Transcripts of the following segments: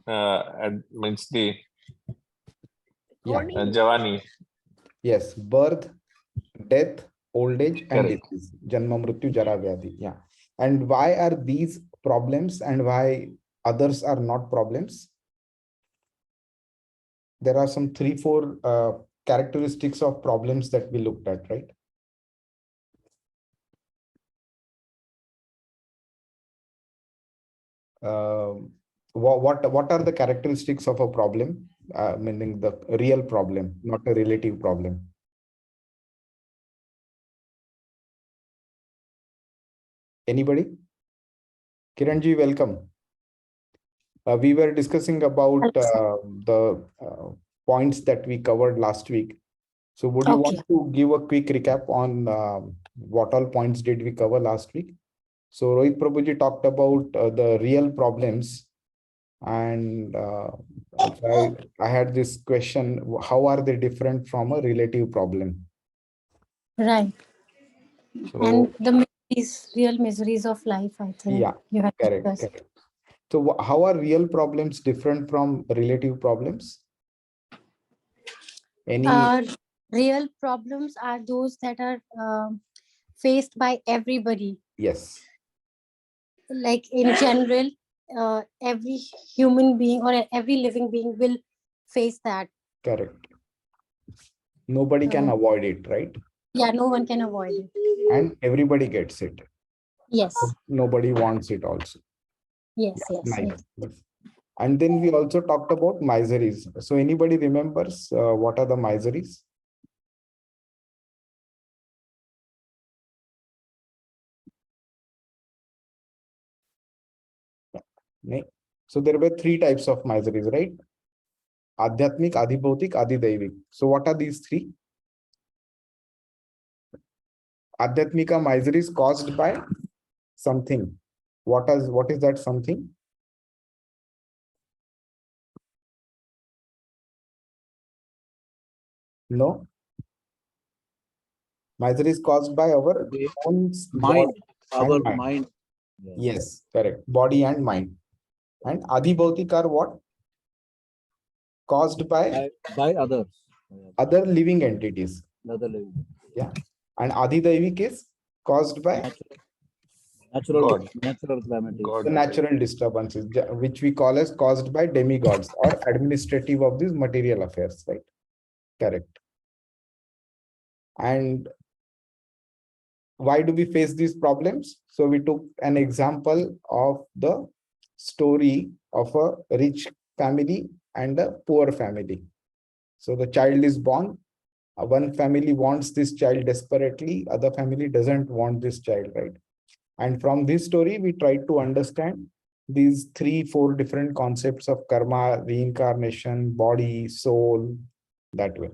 and means the Yeah. Javani. Yes. Birth, death, old age, and Correct. disease. Janma, Mrityu, Jara, Vyadhi. Yeah. And why are these problems and why others are not problems? There are some 3-4 characteristics of problems that we looked at, right? What are the characteristics of a problem? Meaning the real problem, not a relative problem. Anybody? Kiranji, welcome. We were discussing about the points that we covered last week. So would you want to give a quick recap on what all points did we cover last week? So Rohit Prabhuji talked about the real problems, and I had this question: how are they different from a relative problem? Right. So, and the real miseries of life, I think. Yeah, you have correct. So how are real problems different from relative problems? Any real problems are those that are faced by everybody. Yes. Like in general, every human being or every living being will face that. Correct. Nobody can avoid it, right? Yeah, no one can avoid it. And everybody gets it. Yes. Nobody wants it also. Yes, nice. Yes. And then we also talked about miseries. So anybody remembers what are the miseries? So there were 3 types of miseries, right? Adhyatmik, Adhibautik, Adhidaivik. So what are these 3? Adhyatmika misery is caused by something. What is that something? No. Misery is caused by our own mind. Our mind. mind. Yes, correct. Body and mind. And Adhibautik are what? Caused by others. Other living entities. Other living. Yeah. And Adhidaivik is caused by natural calamities. The natural disturbances, which we call as caused by demigods or administrative of these material affairs, right? Correct. And why do we face these problems? So we took an example of the story of a rich family and a poor family. So the child is born. One family wants this child desperately. Other family doesn't want this child, right? And from this story, we tried to understand these 3-4 different concepts of karma, reincarnation, body, soul, that way.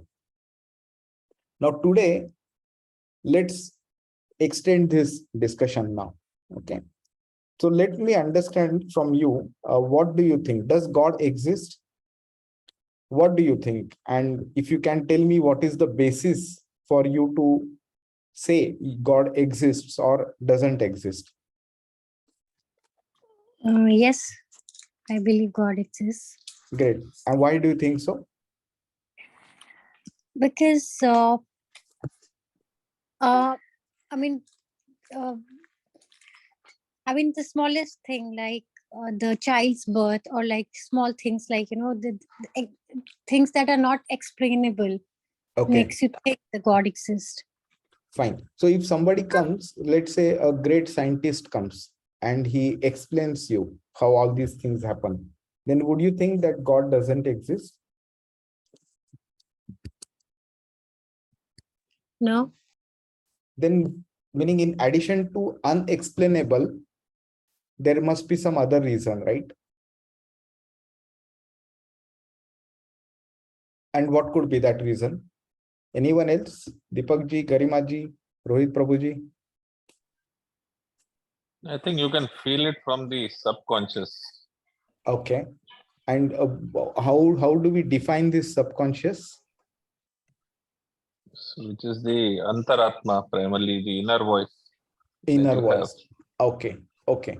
Now today, let's extend this discussion now. Okay. So let me understand from you, what do you think? Does God exist? What do you think? And if you can tell me what is the basis for you to say God exists or doesn't exist? Yes, I believe God exists. Great. And why do you think so? Because I mean the smallest thing, like the child's birth, or like small things like the things that are not explainable, makes you think that God exists. Fine. So if somebody comes, let's say a great scientist comes and he explains you how all these things happen, then would you think that God doesn't exist? No. Then, meaning in addition to unexplainable, there must be some other reason, right? And what could be that reason? Anyone else? Deepak ji, Garima ji, Rohit Prabhu ji? I think you can feel it from the subconscious. Okay. And how do we define this subconscious? Which is the Antaratma, primarily the inner voice. Inner voice. Okay. Okay.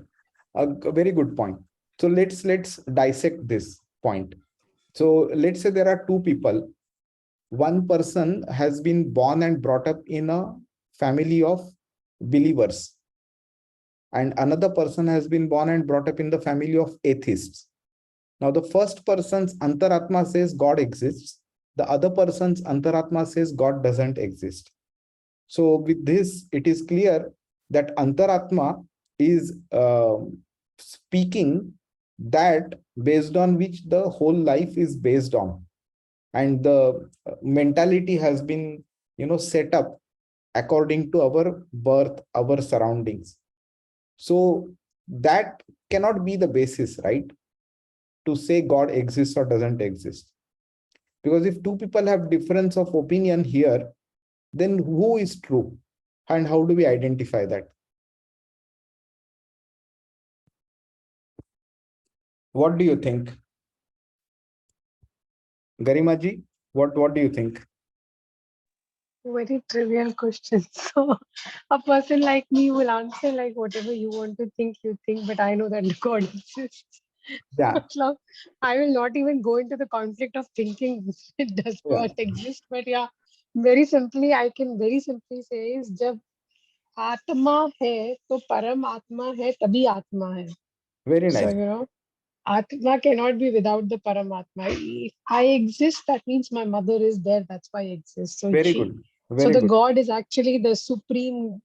A very good point. So let's dissect this point. So let's say there are two people. One person has been born and brought up in a family of believers, and another person has been born and brought up in the family of atheists. Now, the first person's Antaratma says God exists. The other person's Antaratma says God doesn't exist. So with this, it is clear that Antaratma is speaking that based on which the whole life is based on. And the mentality has been, set up according to our birth, our surroundings. So that cannot be the basis, right, to say God exists or doesn't exist. Because if two people have difference of opinion here, then who is true? And how do we identify that? What do you think? Garimaji, what do you think? Very trivial question. So a person like me will answer like whatever you want to think, you think, but I know that God exists. Yeah. So I will not even go into the conflict of thinking it does Yeah. not exist. But yeah, very simply, I can very simply say is जब आत्मा है तो परम आत्मा है तभी आत्मा है. Very So nice. Atma cannot be without the Paramatma. If I exist, that means my mother is there. That's why I exist. So Very good. so Very the good. God is actually the supreme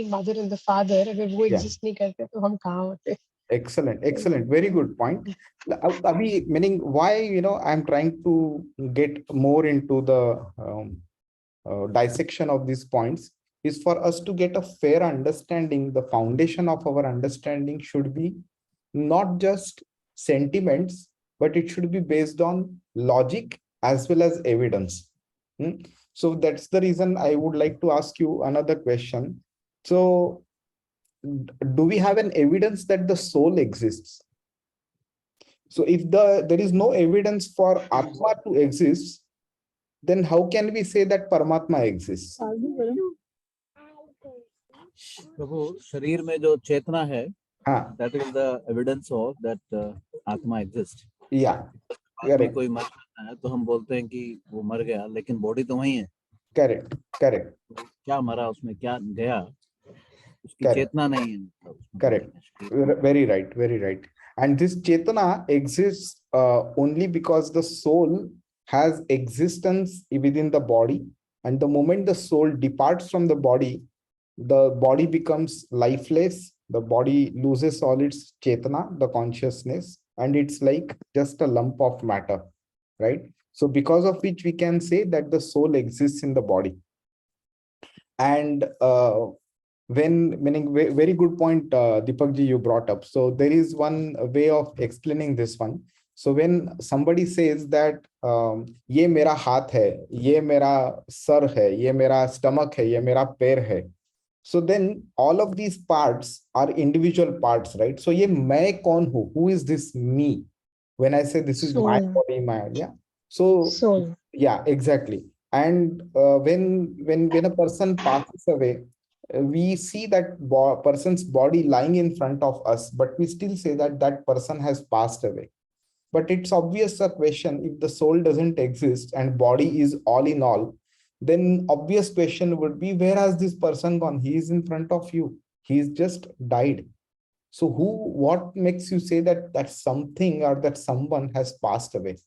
mother and the father. अगर वो Yeah. exist नहीं करते तो हम कहाँ होते? Excellent. Very good point. Abhi, meaning why, I'm trying to get more into the dissection of these points is for us to get a fair understanding. The foundation of our understanding should be not just sentiments, but it should be based on logic as well as evidence. So that's the reason I would like to ask you another question. So do we have an evidence that the soul exists? So if there is no evidence for Atma to exist, then how can we say that Paramatma exists? प्रभु शरीर में जो चेतना है, हाँ, that is the evidence of that आत्मा exists. Yeah. बाद में कोई मर जाता है तो हम बोलते हैं कि वो मर गया, लेकिन बॉडी तो वही है. Correct. क्या मरा, उसमें क्या गया, उसकी Correct. चेतना नहीं है. Correct. Very right. And this Chetana exists only because the soul has existence within the body. And the moment the soul departs from the body becomes lifeless. The body loses all its Chetana, the consciousness, and it's like just a lump of matter, right? So because of which we can say that the soul exists in the body. And very good point, Deepakji, you brought up. So there is one way of explaining this one. So when somebody says that ये मेरा हाथ है, ये मेरा sir है, ये मेरा stomach है, ये मेरा पैर है, so then all of these parts are individual parts, right? So ये मैं कौन हूँ? Who is this me? When I say this is my body, yeah. So soul. Yeah, exactly. And when a person passes away, we see that person's body lying in front of us, but we still say that that person has passed away. But it's obvious a question, if the soul doesn't exist and body is all in all, then obvious question would be, where has this person gone? He is in front of you. He's just died. So what makes you say that that something or that someone has passed away?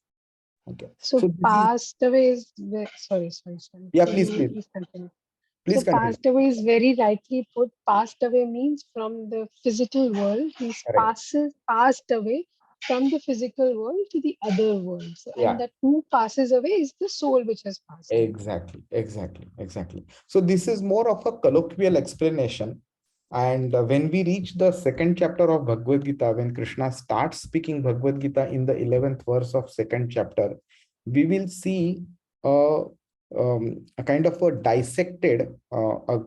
Okay. So passed away is sorry. Yeah, please continue. Please So passed away is very rightly put. Passed away means from the physical world. He's passed away from the physical world to the other worlds. Yeah. And that who passes away is the soul which has passed away. Exactly. So this is more of a colloquial explanation. And when we reach the second chapter of Bhagavad Gita, when Krishna starts speaking Bhagavad Gita in the 11th verse of second chapter, we will see a kind of a dissected, a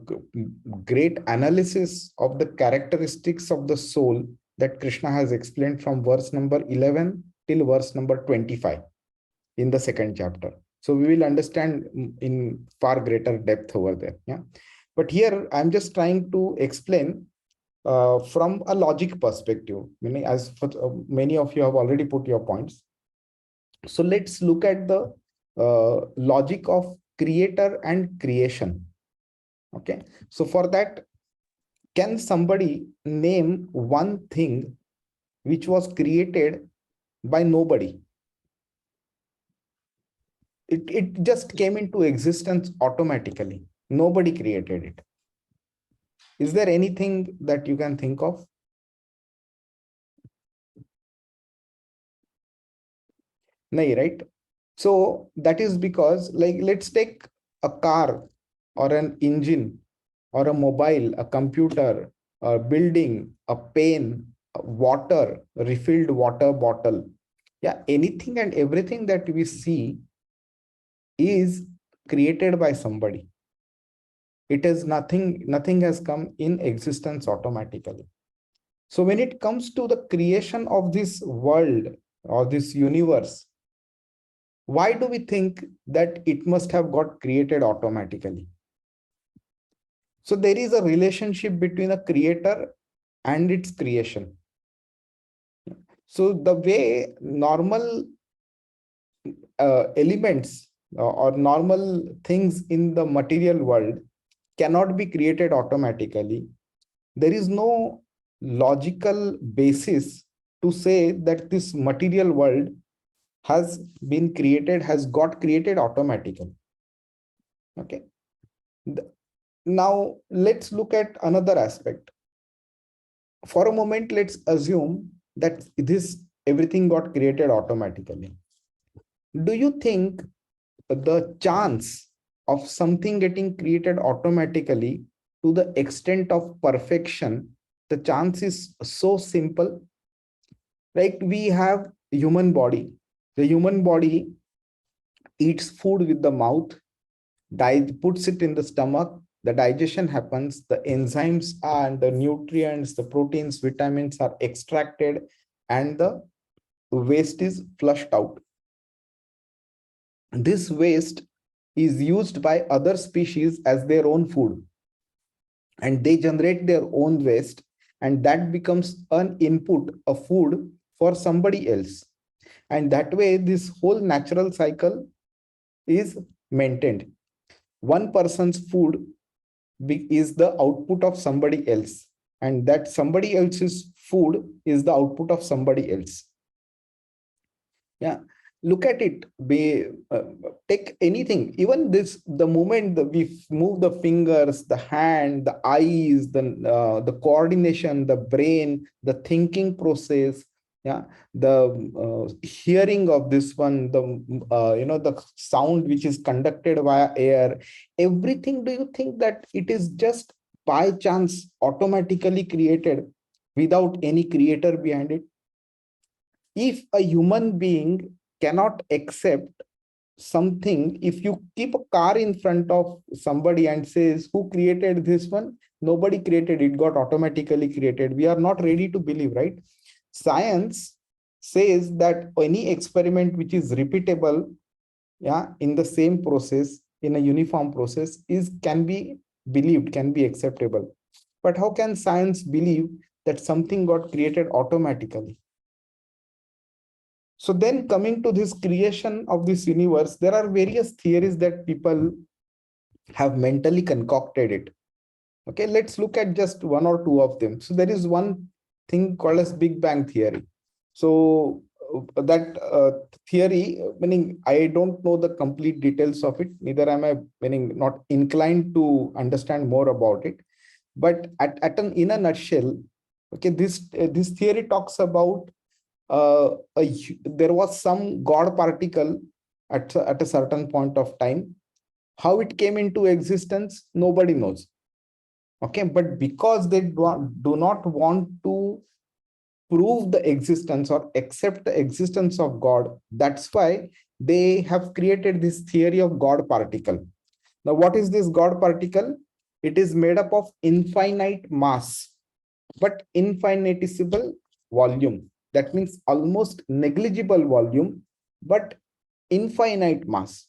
great analysis of the characteristics of the soul that Krishna has explained from verse number 11 till verse number 25 in the second chapter. So we will understand in far greater depth over there. Yeah. But here I'm just trying to explain from a logic perspective, meaning as many of you have already put your points. So let's look at the logic of creator and creation. Okay, so for that, can somebody name one thing which was created by nobody? It just came into existence automatically. Nobody created it. Is there anything that you can think of? No, right? So that is because, like, let's take a car or an engine or a mobile, a computer, a building, a pen, water, refilled water bottle. Yeah, anything and everything that we see is created by somebody. It is nothing has come in existence automatically. So when it comes to the creation of this world or this universe, why do we think that it must have got created automatically? So there is a relationship between a creator and its creation. So the way normal elements or normal things in the material world cannot be created automatically, there is no logical basis to say that this material world has been created, has got created automatically. Okay. Now let's look at another aspect. For a moment, let's assume that everything got created automatically. Do you think the chance of something getting created automatically to the extent of perfection, the chance is so simple? Like, we have human body. The human body eats food with the mouth, puts it in the stomach, the digestion happens, the enzymes and the nutrients, the proteins, vitamins are extracted, and the waste is flushed out. This waste is used by other species as their own food, and they generate their own waste, and that becomes an input, a food for somebody else. And that way, this whole natural cycle is maintained. One person's food is the output of somebody else, and that somebody else's food is the output of somebody else. Yeah, look at it. Take anything, even the moment that we move the fingers, the hand, the eyes, the coordination, the brain, the thinking process, yeah, the hearing of this one, the sound which is conducted via air, everything. Do you think that it is just by chance automatically created without any creator behind it? If a human being cannot accept something, if you keep a car in front of somebody and says, who created this one? Nobody created it, got automatically created. We are not ready to believe, right? Science says that any experiment which is repeatable, yeah, in the same process, in a uniform process, can be believed, can be acceptable. But how can science believe that something got created automatically? So then, coming to this creation of this universe, there are various theories that people have mentally concocted it. Okay, let's look at just one or two of them. So there is one thing called as Big Bang theory. So that theory, meaning I don't know the complete details of it, neither am I, meaning not inclined to understand more about it. But in a nutshell, okay, this theory talks about there was some God particle at a certain point of time. How it came into existence, nobody knows. Okay, but because they do not want to prove the existence or accept the existence of God, that's why they have created this theory of God particle. Now, what is this God particle? It is made up of infinite mass, but infinitesimal volume. That means almost negligible volume, but infinite mass.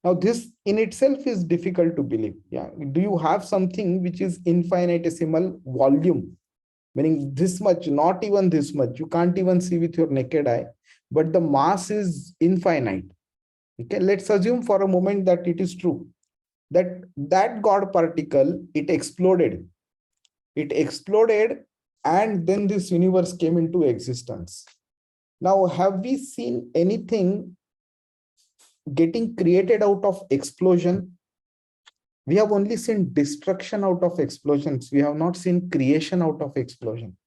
Now, this in itself is difficult to believe. Yeah. Do you have something which is infinitesimal volume, meaning this much, not even this much, you can't even see with your naked eye, but the mass is infinite. Okay, let's assume for a moment that it is true, that God particle, it exploded. It exploded, and then this universe came into existence. Now, have we seen anything getting created out of explosion? We have only seen destruction out of explosions. We have not seen creation out of explosion.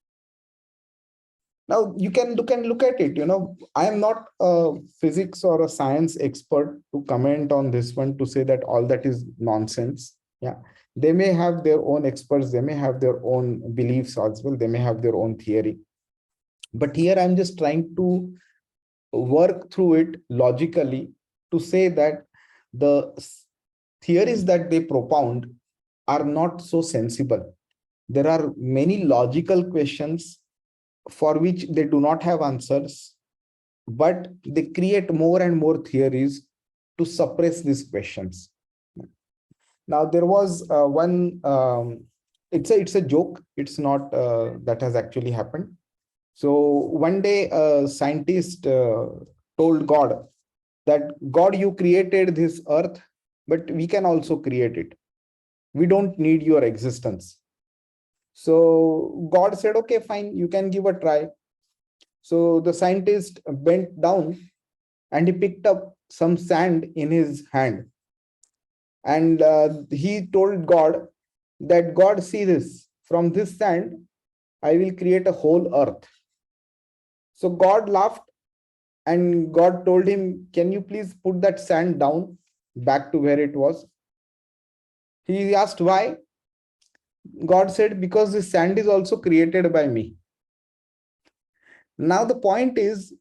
Now you can look at it. I am not a physics or a science expert to comment on this one, to say that all that is nonsense. Yeah, they may have their own experts, they may have their own beliefs as well, they may have their own theory. But here I'm just trying to work through it logically to say that the theories that they propound are not so sensible. There are many logical questions for which they do not have answers, but they create more and more theories to suppress these questions. Now, there was one, it's a joke. It's not that has actually happened. So one day a scientist told God that, God, you created this earth, but we can also create it. We don't need your existence. So God said, okay, fine, you can give a try. So the scientist bent down and he picked up some sand in his hand. And he told God that, God, see this, from this sand, I will create a whole earth. So God laughed and God told him, can you please put that sand down back to where it was? He asked why. God said, because this sand is also created by me. Now the point is,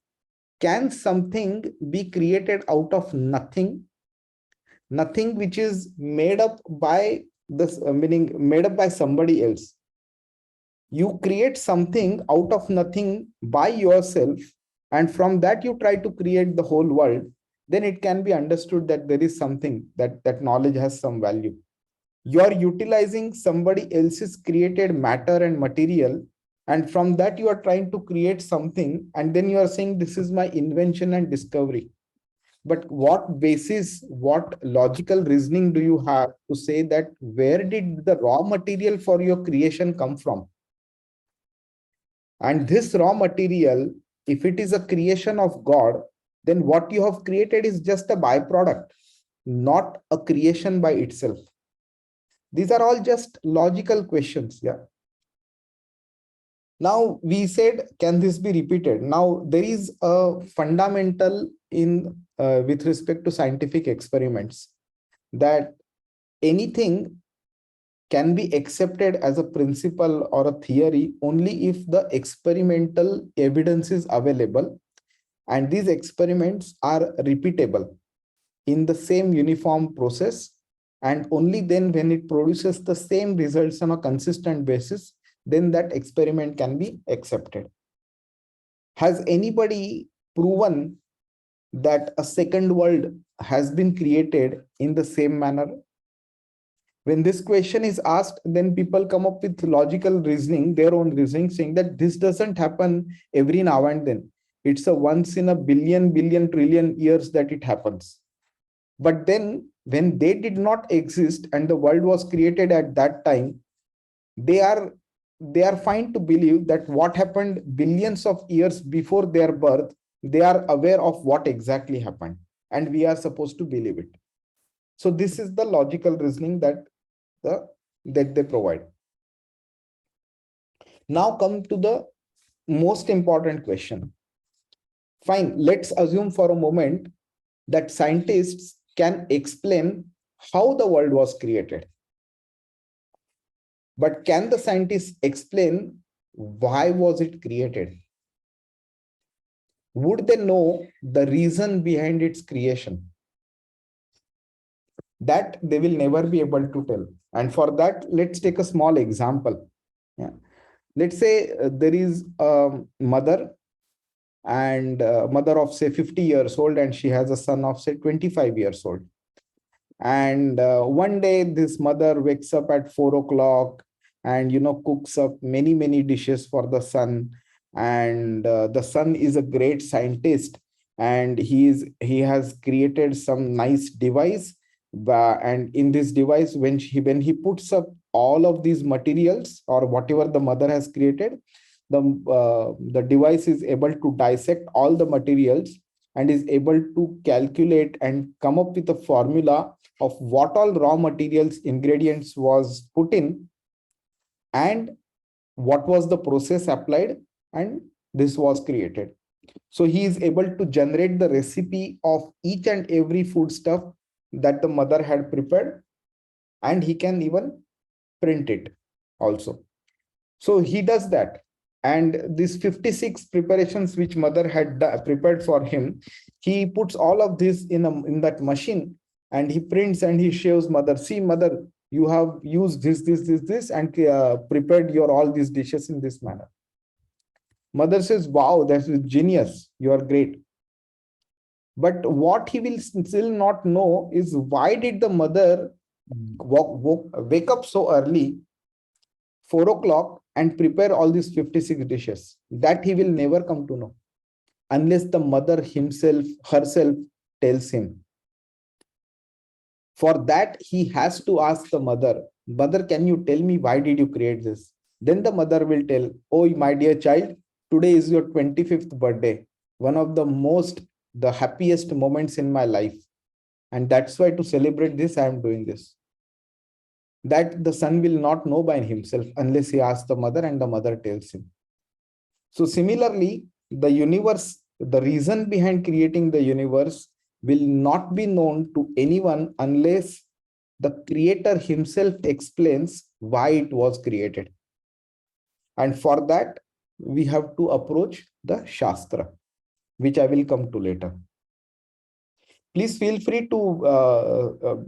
can something be created out of nothing? Nothing which is made up by this, meaning made up by somebody else. You create something out of nothing by yourself, and from that you try to create the whole world, then it can be understood that there is something, that knowledge has some value. You are utilizing somebody else's created matter and material, and from that you are trying to create something, and then you are saying this is my invention and discovery. But what basis, what logical reasoning do you have to say that where did the raw material for your creation come from? And this raw material, if it is a creation of God, then what you have created is just a byproduct, not a creation by itself. These are all just logical questions. Yeah. Now we said, can this be repeated? Now there is a fundamental in with respect to scientific experiments, that anything can be accepted as a principle or a theory only if the experimental evidence is available and these experiments are repeatable in the same uniform process, and only then when it produces the same results on a consistent basis, then that experiment can be accepted. Has anybody proven that a second world has been created in the same manner? When this question is asked, then people come up with logical reasoning, their own reasoning, saying that this doesn't happen every now and then. It's a once in a billion, trillion years that it happens. But then when they did not exist and the world was created at that time, they are fine to believe that what happened billions of years before their birth, they are aware of what exactly happened, and we are supposed to believe it. So this is the logical reasoning that they provide. Now come to the most important question. Fine, let's assume for a moment that scientists can explain how the world was created. But can the scientists explain why was it created? Would they know the reason behind its creation? That they will never be able to tell. And for that, let's take a small example. Yeah. Let's say there is a mother, and mother of say 50 years old, and she has a son of say 25 years old. And one day this mother wakes up at 4 o'clock and cooks up many dishes for the son. And the son is a great scientist, and he has created some nice device. And in this device, when he puts up all of these materials or whatever the mother has created, the device is able to dissect all the materials and is able to calculate and come up with a formula of what all raw materials ingredients was put in and what was the process applied, and this was created. So he is able to generate the recipe of each and every food stuff that the mother had prepared, and he can even print it also. So he does that. And these 56 preparations which mother had prepared for him, he puts all of this in that machine, and he prints and he shows mother, see mother, you have used this and prepared your all these dishes in this manner. Mother says, wow, that is genius, you are great. But what he will still not know is why did the mother wake up so early, 4 o'clock, and prepare all these 56 dishes. That he will never come to know unless the mother herself tells him. For that, he has to ask the mother, mother, can you tell me why did you create this? Then the mother will tell, oh, my dear child, today is your 25th birthday, one of the happiest moments in my life. And that's why to celebrate this, I am doing this. That the son will not know by himself unless he asks the mother and the mother tells him. So similarly, the universe, the reason behind creating the universe will not be known to anyone unless the creator himself explains why it was created. And for that, we have to approach the Shastra, which I will come to later. Please feel free to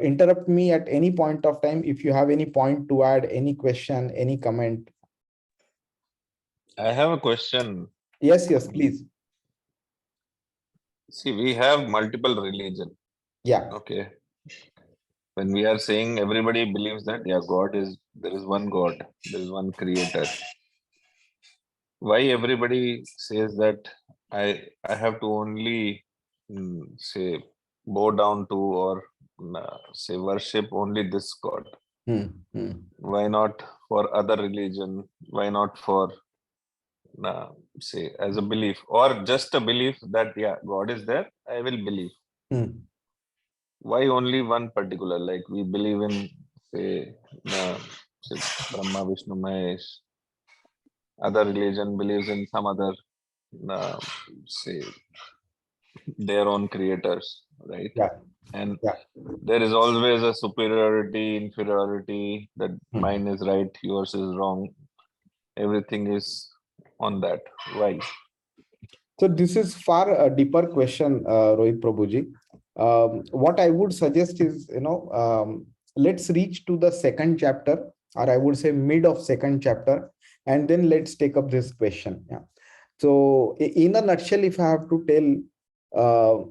interrupt me at any point of time if you have any point to add, any question, any comment. I have a question. Yes, please. See, we have multiple religion. Yeah. Okay. When we are saying everybody believes that, yeah, there is one God, there is one creator. Why everybody says that I have to only say bow down to or say worship only this God? Why not for other religion? Why not for say as a belief or just a belief that yeah, God is there, I will believe. Why only one particular? Like we believe in say Brahma, Vishnu, Mahesh. Other religion believes in some other say their own creators, right? Yeah. And there is always a superiority, inferiority, that mine is right, yours is wrong. Everything is on that. Why? So this is far a deeper question, Rohit Prabhuji. What I would suggest is, let's reach to the second chapter, or I would say mid of second chapter, and then let's take up this question. Yeah. So in a nutshell, if I have to tell,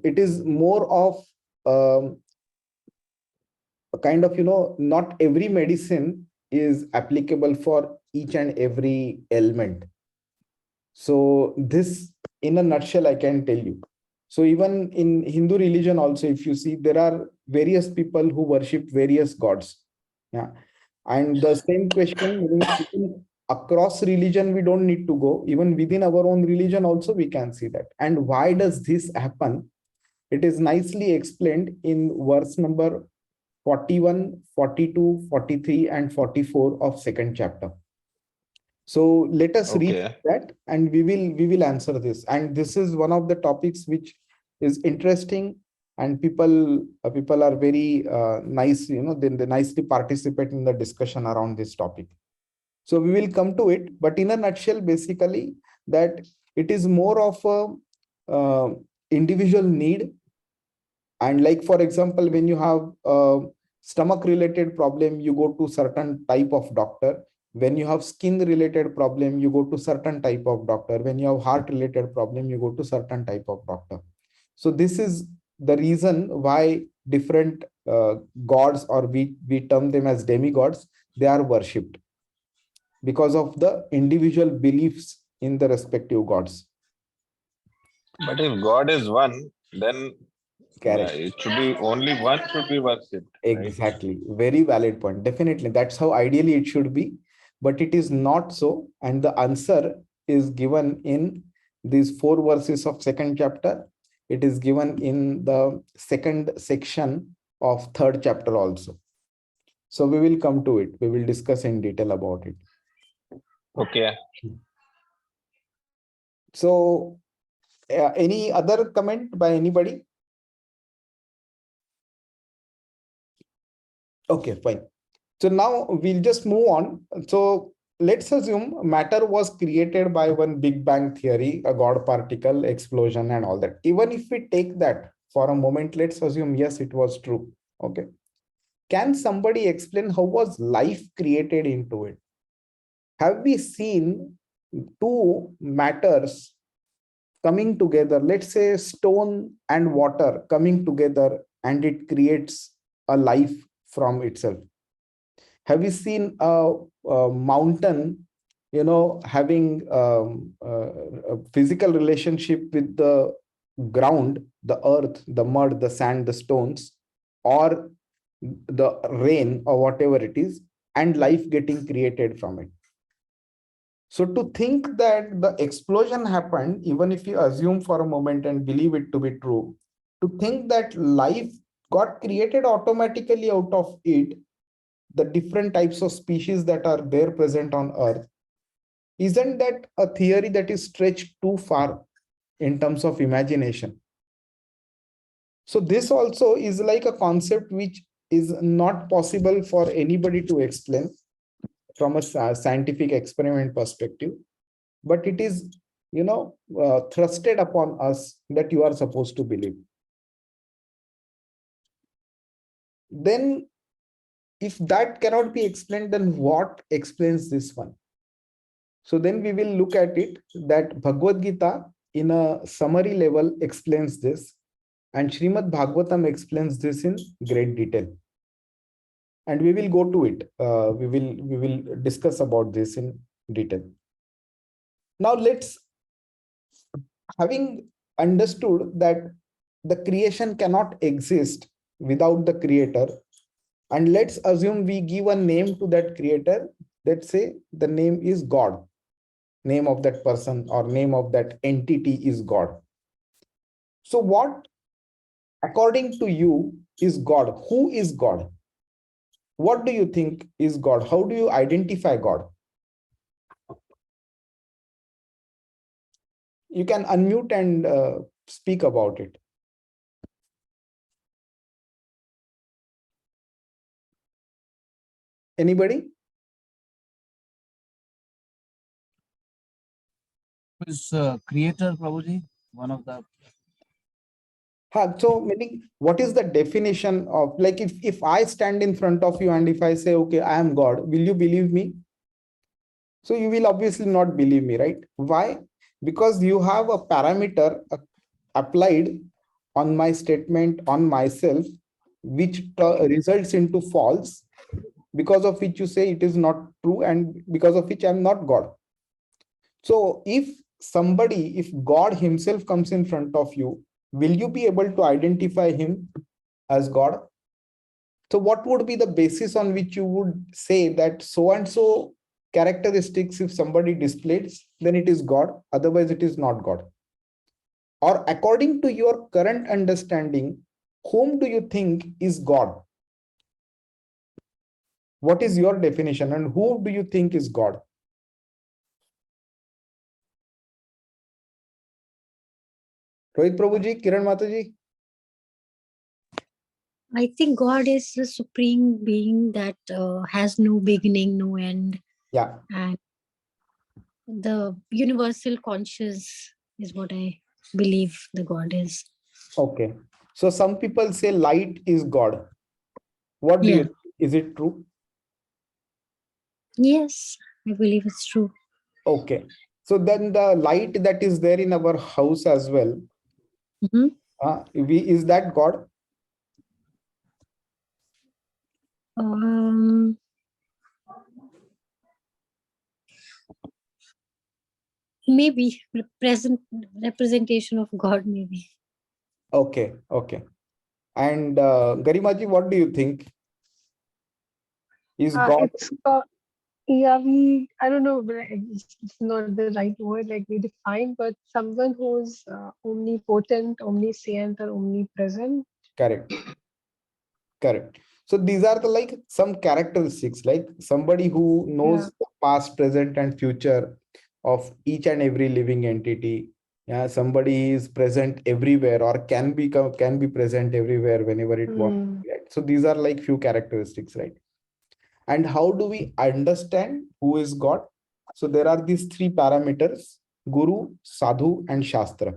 it is more of a kind of, not every medicine is applicable for each and every ailment. So this, in a nutshell, I can tell you. So even in Hindu religion also, if you see, there are various people who worship various gods. Yeah. And the same question, across religion, we don't need to go. Even within our own religion also, we can see that. And why does this happen? It is nicely explained in verse number 41, 42, 43, and 44 of second chapter. So let us read that and we will answer this. And this is one of the topics which is interesting, and people are very nice, they nicely participate in the discussion around this topic. So we will come to it, but in a nutshell, basically that it is more of a individual need. And like, for example, when you have a stomach related problem, you go to certain type of doctor. When you have skin related problem, you go to certain type of doctor. When you have heart related problem, you go to certain type of doctor. So this is the reason why different gods, or we term them as demigods, they are worshipped because of the individual beliefs in the respective gods. But if God is one, then Correct. it should be only one should be worshipped, right? Exactly. Very valid point. Definitely. That's how ideally it should be, but it is not so. And the answer is given in these 4 verses of second chapter. It is given in the second section of third chapter also. So we will come to it. We will discuss in detail about it. Okay. So any other comment by anybody? Okay, fine. So now we'll just move on. So let's assume matter was created by one Big Bang theory, a God particle explosion and all that. Even if we take that for a moment, let's assume, yes, it was true. Okay. Can somebody explain how was life created into it? Have we seen two matters coming together, let's say stone and water coming together, and it creates a life from itself? Have you seen a mountain, having a physical relationship with the ground, the earth, the mud, the sand, the stones, or the rain, or whatever it is, and life getting created from it? So to think that the explosion happened, even if you assume for a moment and believe it to be true, to think that life got created automatically out of it, the different types of species that are there present on earth, isn't that a theory that is stretched too far in terms of imagination? So this also is like a concept which is not possible for anybody to explain from a scientific experiment perspective, but it is thrusted upon us that you are supposed to believe. Then if that cannot be explained, then what explains this one? So then we will look at it that Bhagavad Gita in a summary level explains this, and Srimad Bhagavatam explains this in great detail. And we will go to it. We will discuss about this in detail. Now let's, having understood that the creation cannot exist without the creator, and let's assume we give a name to that creator. Let's say the name is God. Name of that person or name of that entity is God. So what, according to you, is God? Who is God? What do you think is God? How do you identify God? You can unmute and speak about it. Anybody? Is creator, Prabhuji, one of the... So meaning, what is the definition of, like, if I stand in front of you and if I say, okay, I am God, will you believe me? So you will obviously not believe me, right? Why? Because you have a parameter applied on my statement, on myself, which results into false, because of which you say it is not true, and because of which I'm not God. So if God himself comes in front of you, will you be able to identify him as God? So what would be the basis on which you would say that so and so characteristics, if somebody displays, then it is God, otherwise it is not God? Or according to your current understanding, whom do you think is God? What is your definition, and who do you think is God? Rohit Prabhuji, Kiran Mataji? I think God is the supreme being that has no beginning, no end. Yeah. And the universal conscious is what I believe the God is. Okay. So some people say light is God. What do you think? Is it true? Yes, I believe it's true. Okay. So then the light that is there in our house as well, is that God? Maybe present representation of God, maybe. Okay, okay. And Garimaji, what do you think? Is God? It's yeah, I don't know, but it's not the right word, like we define, but someone who's omnipotent, omniscient, or omnipresent. Correct, correct. So these are the like some characteristics, like somebody who knows the past, present, and future of each and every living entity. Yeah, somebody is present everywhere or can be present everywhere whenever it wants. Right? So these are like few characteristics, right? And how do we understand who is God? So there are these three parameters: Guru, Sadhu, and Shastra.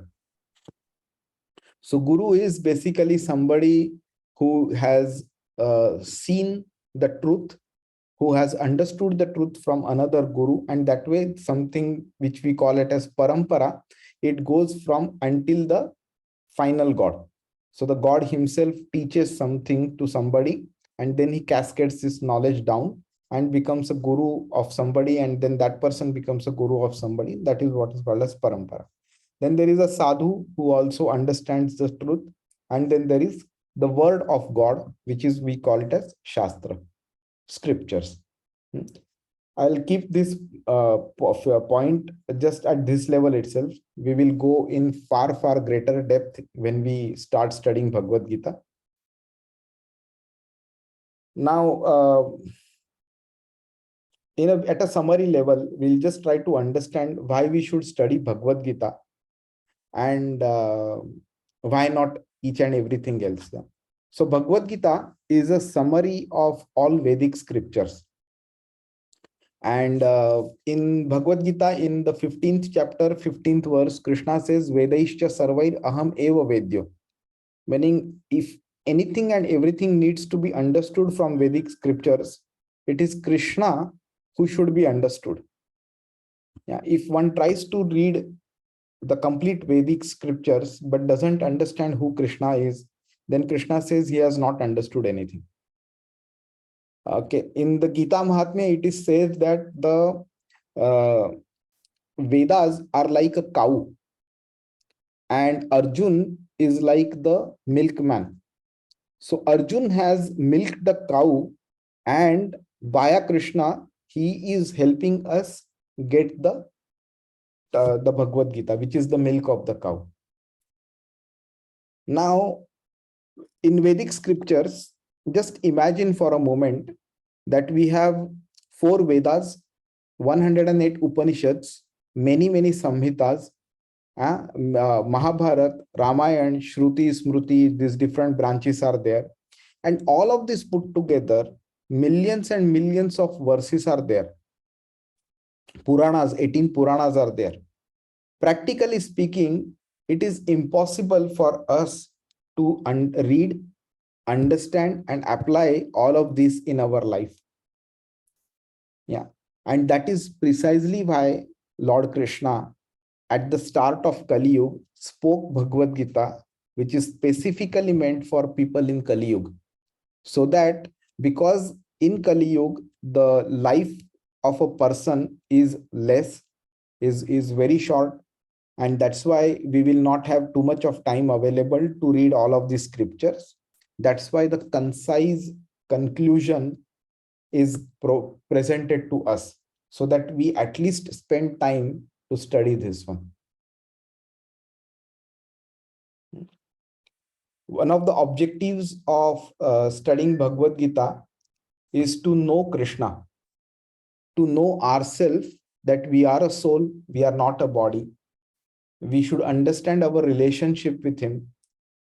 So Guru is basically somebody who has seen the truth, who has understood the truth from another Guru, and that way something which we call it as parampara, it goes from until the final God. So the God himself teaches something to somebody, and then he cascades this knowledge down and becomes a guru of somebody, and then that person becomes a guru of somebody. That is what is called as parampara. Then there is a sadhu who also understands the truth, and then there is the word of God, which is we call it as shastra, scriptures. I'll keep this point just at this level itself. We will go in far, far greater depth when we start studying Bhagavad Gita. Now, at a summary level, we'll just try to understand why we should study Bhagavad Gita and why not each and everything else. So Bhagavad Gita is a summary of all Vedic scriptures. And in Bhagavad Gita, in the 15th chapter, 15th verse, Krishna says, Vedaishcha sarvair aham eva vedyo. Meaning, if anything and everything needs to be understood from Vedic scriptures, it is Krishna who should be understood. Yeah, if one tries to read the complete Vedic scriptures but doesn't understand who Krishna is, then Krishna says he has not understood anything. Okay, in the Gita Mahatmya, it is said that the Vedas are like a cow, and Arjun is like the milkman. So Arjun has milked the cow, and via Krishna, he is helping us get the Bhagavad Gita, which is the milk of the cow. Now, in Vedic scriptures, just imagine for a moment that we have 4 Vedas, 108 Upanishads, many Samhitas, Mahabharat, Ramayana, Shruti, Smruti, these different branches are there. And all of this put together, millions and millions of verses are there. Puranas, 18 Puranas are there. Practically speaking, it is impossible for us to read, understand, and apply all of this in our life. Yeah. And that is precisely why Lord Krishna, at the start of Kali Yuga, spoke Bhagavad Gita, which is specifically meant for people in Kali Yuga. So that because in Kali Yuga, the life of a person is less, is very short, and that's why we will not have too much of time available to read all of these scriptures. That's why the concise conclusion is presented to us, so that we at least spend time to study this one. One of the objectives of studying Bhagavad Gita is to know Krishna, to know ourselves, that we are a soul, we are not a body. We should understand our relationship with him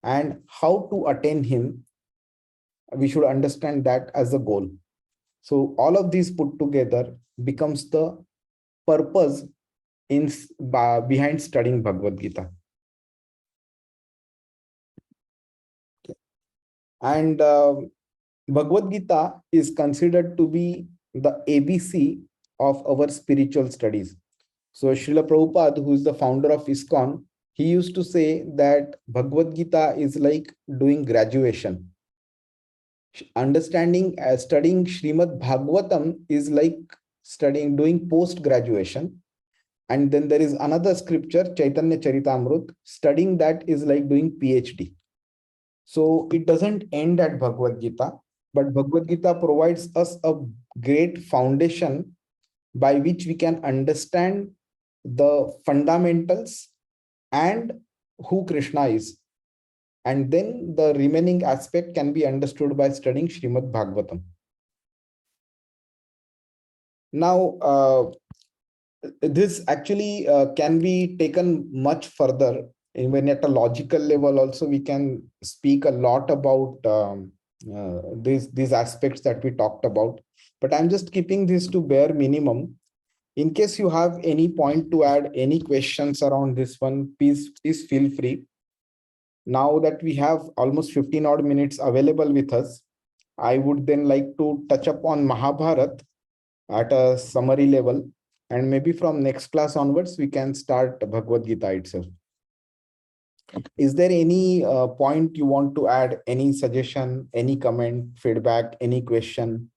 and how to attain him. We should understand that as a goal. So all of these put together becomes the purpose behind studying Bhagavad Gita. And Bhagavad Gita is considered to be the ABC of our spiritual studies. So Srila Prabhupada, who is the founder of ISKCON, he used to say that Bhagavad Gita is like doing graduation. Understanding, studying Srimad Bhagavatam is like studying, doing post-graduation. And then there is another scripture, Chaitanya Charitamrut, studying that is like doing PhD. So it doesn't end at Bhagavad Gita, but Bhagavad Gita provides us a great foundation by which we can understand the fundamentals and who Krishna is. And then the remaining aspect can be understood by studying Srimad Bhagavatam. Now, this actually can be taken much further. Even at a logical level also, we can speak a lot about these aspects that we talked about. But I'm just keeping this to bare minimum. In case you have any point to add, any questions around this one, please feel free. Now that we have almost 15 odd minutes available with us, I would then like to touch upon Mahabharat at a summary level, and maybe from next class onwards we can start Bhagavad Gita itself. Is there any point you want to add, any suggestion, any comment, feedback, any question?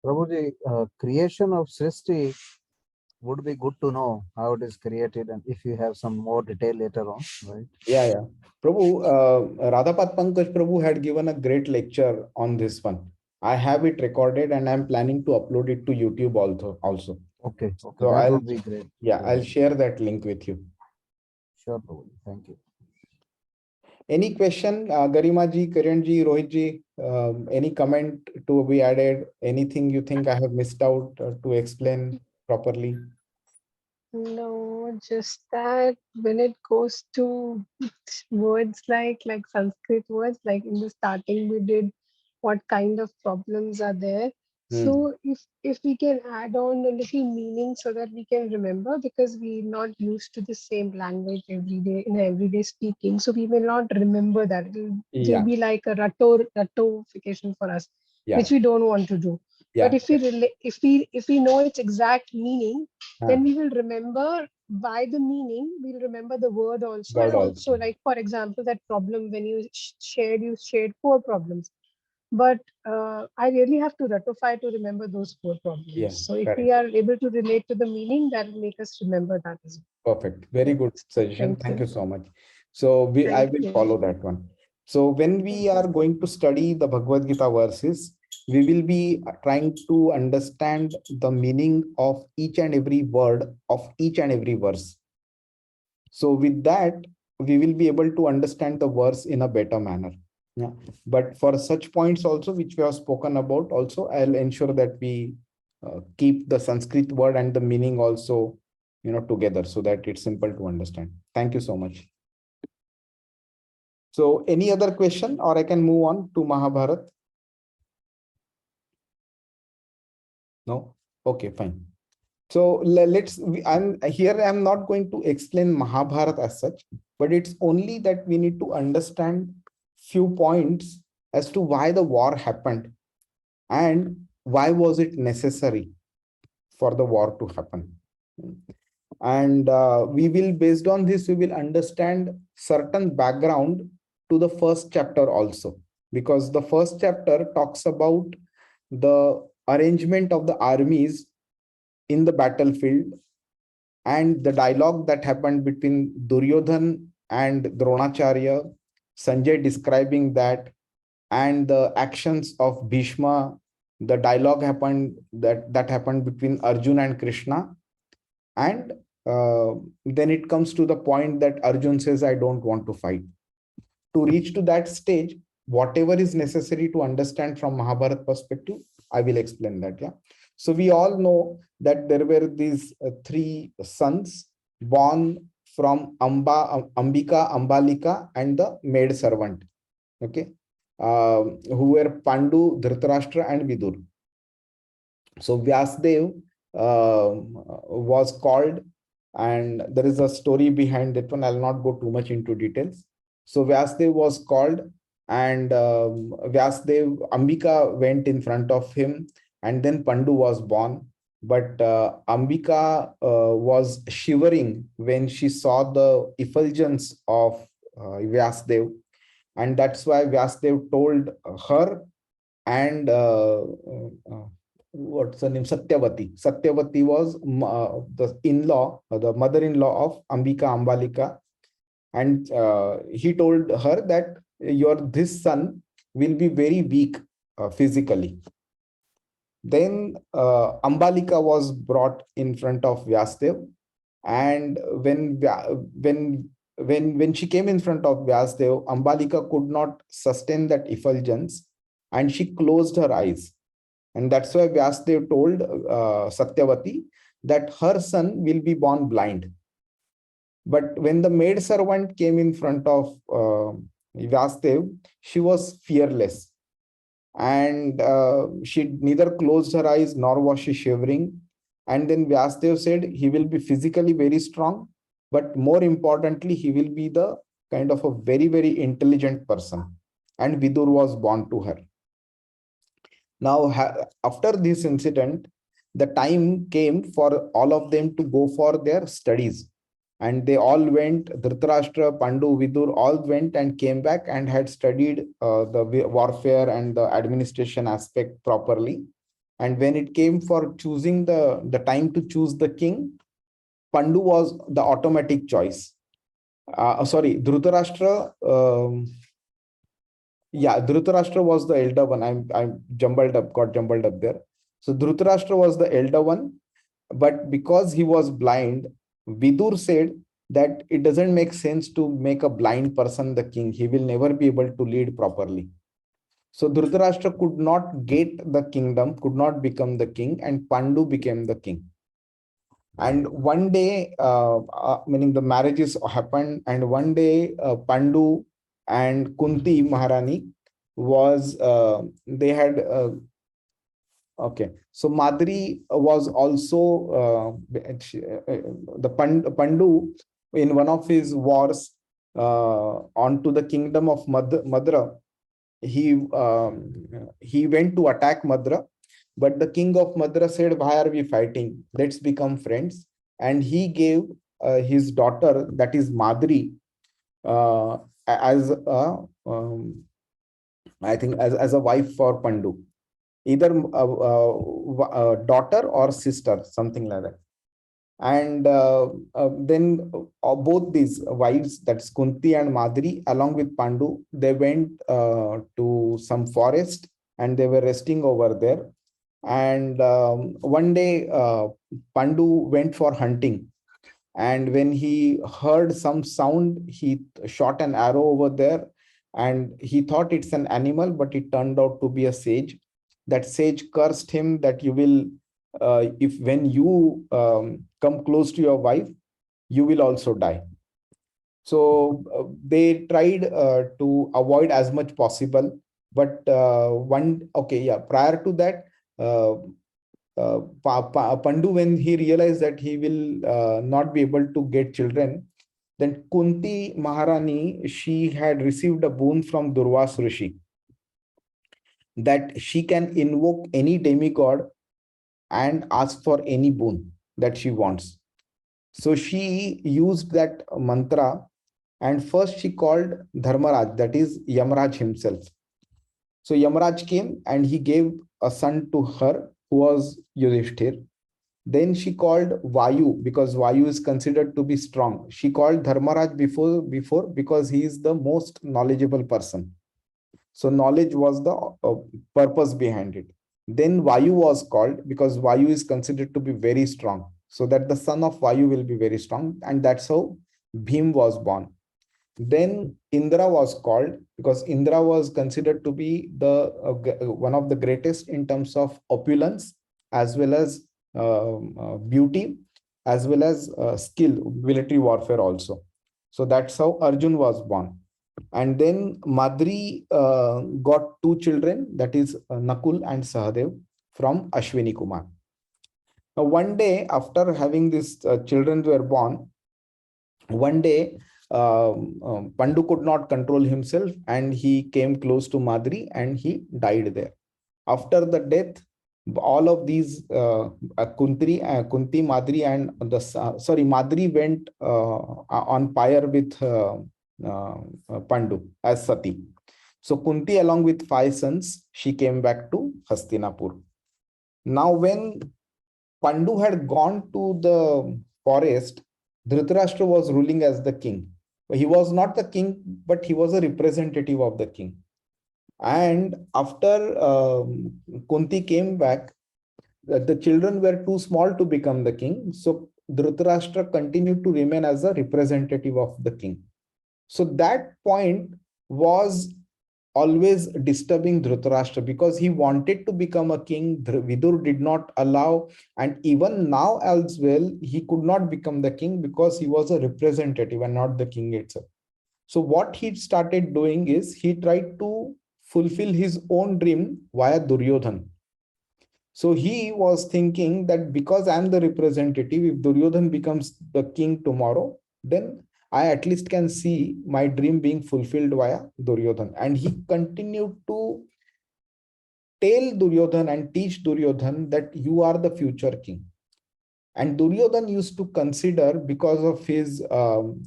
Prabhuji, creation of Srishti would be good to know how it is created, and if you have some more detail later on, right? Yeah. Prabhu, Radhapat Pankaj Prabhu had given a great lecture on this one. I have it recorded and I'm planning to upload it to YouTube also. Okay, So that would be great. Yeah, I'll share that link with you. Sure, Prabhuji. Thank you. Any question, Garima ji, Karan ji, Rohit ji, any comment to be added? Anything you think I have missed out to explain properly? No, just that when it goes to words like Sanskrit words, like in the starting we did what kind of problems are there. So if we can add on a little meaning so that we can remember, because we're not used to the same language every day in everyday speaking, so we will not remember that. It'll be like a ratoification for us, which we don't want to do. But if we know its exact meaning, then we will remember by the meaning, we'll remember the word also. And also, like, for example, that problem when you shared 4 problems. But I really have to ratify to remember those 4 problems. So if we are able to relate to the meaning, that will make us remember that as well. Perfect. Very good suggestion. Thank you so much. So I will follow that one. So when we are going to study the Bhagavad Gita verses, we will be trying to understand the meaning of each and every word of each and every verse. So with that, we will be able to understand the verse in a better manner. Yeah. But for such points also, which we have spoken about also, I'll ensure that we keep the Sanskrit word and the meaning also, together so that it's simple to understand. Thank you so much. So any other question, or I can move on to Mahabharat? No? Okay, fine. So I'm not going to explain Mahabharat as such, but it's only that we need to understand few points as to why the war happened and why was it necessary for the war to happen. And we will, based on this, we will understand certain background to the first chapter also, because the first chapter talks about the arrangement of the armies in the battlefield and the dialogue that happened between Duryodhan and Dronacharya, Sanjay describing that, and the actions of Bhishma. The dialogue happened that happened between Arjuna and Krishna, and then it comes to the point that Arjun says, I don't want to fight. To reach to that stage, whatever is necessary to understand from Mahabharata perspective, I will explain that. Yeah. So we all know that there were these 3 sons born from Ambika, Ambalika, and the maid servant. Okay. Who were Pandu, Dhritarashtra, and Vidur. So Vyasdev was called, and there is a story behind that one. I'll not go too much into details. So Vyasdev was called, and Vyasdev, Ambika went in front of him, and then Pandu was born. But Ambika was shivering when she saw the effulgence of Vyasdev, and that's why Vyasdev told her and what's her name? Satyavati. Satyavati was the in-law, the mother-in-law of Ambika Ambalika, and he told her that this son will be very weak physically. Then Ambalika was brought in front of Vyasdev, and when she came in front of Vyasdev, Ambalika could not sustain that effulgence, and she closed her eyes. And that's why Vyasdev told Satyavati that her son will be born blind. But when the maid servant came in front of Vyasdev, she was fearless, and she neither closed her eyes nor was she shivering. And then Vyasdev said he will be physically very strong, but more importantly, he will be the kind of a very, very intelligent person. And Vidur was born to her. Now, after this incident, the time came for all of them to go for their studies. And they all went, Dhritarashtra, Pandu, Vidur, all went and came back and had studied the warfare and the administration aspect properly. And when it came for choosing the time to choose the king, Pandu was the automatic choice. Dhritarashtra, Dhritarashtra was the elder one. I'm got jumbled up there. So Dhritarashtra was the elder one, but because he was blind, Vidur said that it doesn't make sense to make a blind person the king. He will never be able to lead properly. So Dhritarashtra could not get the kingdom, could not become the king, and Pandu became the king. And one day, meaning the marriages happened, and one day Pandu and Kunti Maharani was, they had, okay. So Madri was also, the Pandu in one of his wars onto the kingdom of Madra, he went to attack Madra, but the king of Madra said, why are we fighting? Let's become friends. And he gave his daughter, that is Madri, as a, I think as a wife for Pandu, either a daughter or sister, something like that. And then both these wives, that's Kunti and Madri, along with Pandu, they went to some forest and they were resting over there. And one day Pandu went for hunting, and when he heard some sound, he shot an arrow over there, and he thought it's an animal, but it turned out to be a sage. That sage cursed him that you will, if when you come close to your wife, you will also die. So they tried to avoid as much possible, but prior to that, Pandu, when he realized that he will not be able to get children, then Kunti Maharani, she had received a boon from Durvas Rishi that she can invoke any demigod and ask for any boon that she wants. So she used that mantra, and first she called Dharmaraj, that is Yamraj himself. So Yamraj came and he gave a son to her, who was Yudhishthir. Then she called Vayu, because Vayu is considered to be strong. She called Dharmaraj before because he is the most knowledgeable person. So knowledge was the purpose behind it. Then Vayu was called because Vayu is considered to be very strong. So that the son of Vayu will be very strong. And that's how Bhim was born. Then Indra was called because Indra was considered to be the one of the greatest in terms of opulence, as well as beauty, as well as skill, military warfare also. So that's how Arjun was born. And then Madri got two children, that is Nakul and Sahadev, from Ashwini Kumar. Now, one day after having these children were born, one day Pandu could not control himself and he came close to Madri and he died there. After the death, All of these, Kunti, Madri, and Madri went on pyre with Pandu as Sati. So Kunti, along with 5 sons, she came back to Hastinapur. Now, when Pandu had gone to the forest, Dhritarashtra was ruling as the king. He was not the king, but he was a representative of the king. And after Kunti came back, the children were too small to become the king. So Dhritarashtra continued to remain as a representative of the king. So that point was always disturbing Dhritarashtra because he wanted to become a king. Vidur did not allow, and even now as well, he could not become the king because he was a representative and not the king itself. So what he started doing is he tried to fulfill his own dream via Duryodhan. So he was thinking that because I'm the representative, if Duryodhan becomes the king tomorrow, then I at least can see my dream being fulfilled via Duryodhan. And he continued to tell Duryodhan and teach Duryodhan that you are the future king. And Duryodhan used to consider, because of his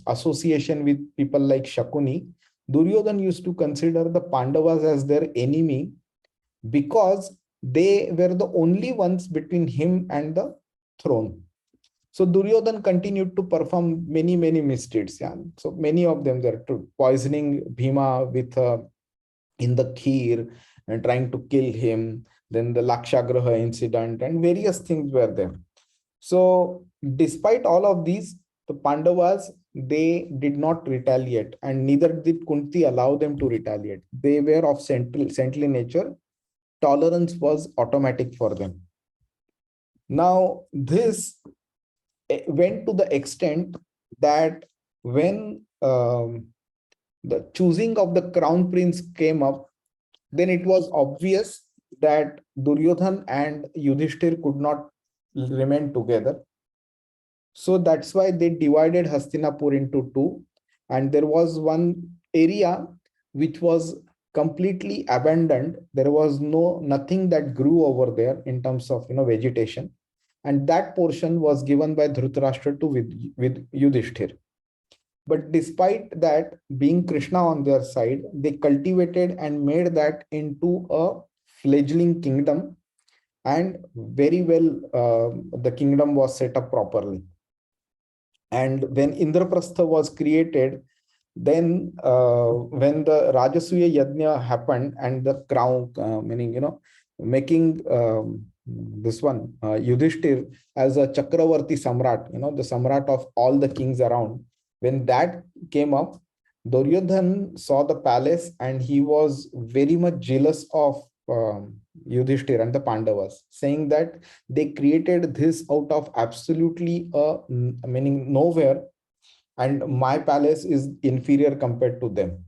association with people like Shakuni, Duryodhan used to consider the Pandavas as their enemy because they were the only ones between him and the throne. So Duryodhan continued to perform many misdeeds. Yeah? So many of them, they're poisoning Bhima with in the kheer and trying to kill him. Then the Lakshagraha incident and various things were there. So despite all of these, the Pandavas, they did not retaliate, and neither did Kunti allow them to retaliate. They were of saintly nature. Tolerance was automatic for them. Now, this went to the extent that when the choosing of the crown prince came up, then it was obvious that Duryodhan and Yudhishthir could not remain together. So that's why they divided Hastinapur into 2. And there was one area which was completely abandoned. There was nothing that grew over there in terms of vegetation. And that portion was given by Dhritarashtra to with Yudhishthir. But despite that, being Krishna on their side, they cultivated and made that into a fledgling kingdom. And very well, the kingdom was set up properly. And when Indraprastha was created, then when the Rajasuya Yajna happened and the crown, meaning, making this one, Yudhishthir as a Chakravarti Samrat, the Samrat of all the kings around, when that came up, Duryodhan saw the palace and he was very much jealous of Yudhishthir and the Pandavas, saying that they created this out of absolutely meaning nowhere, and my palace is inferior compared to them.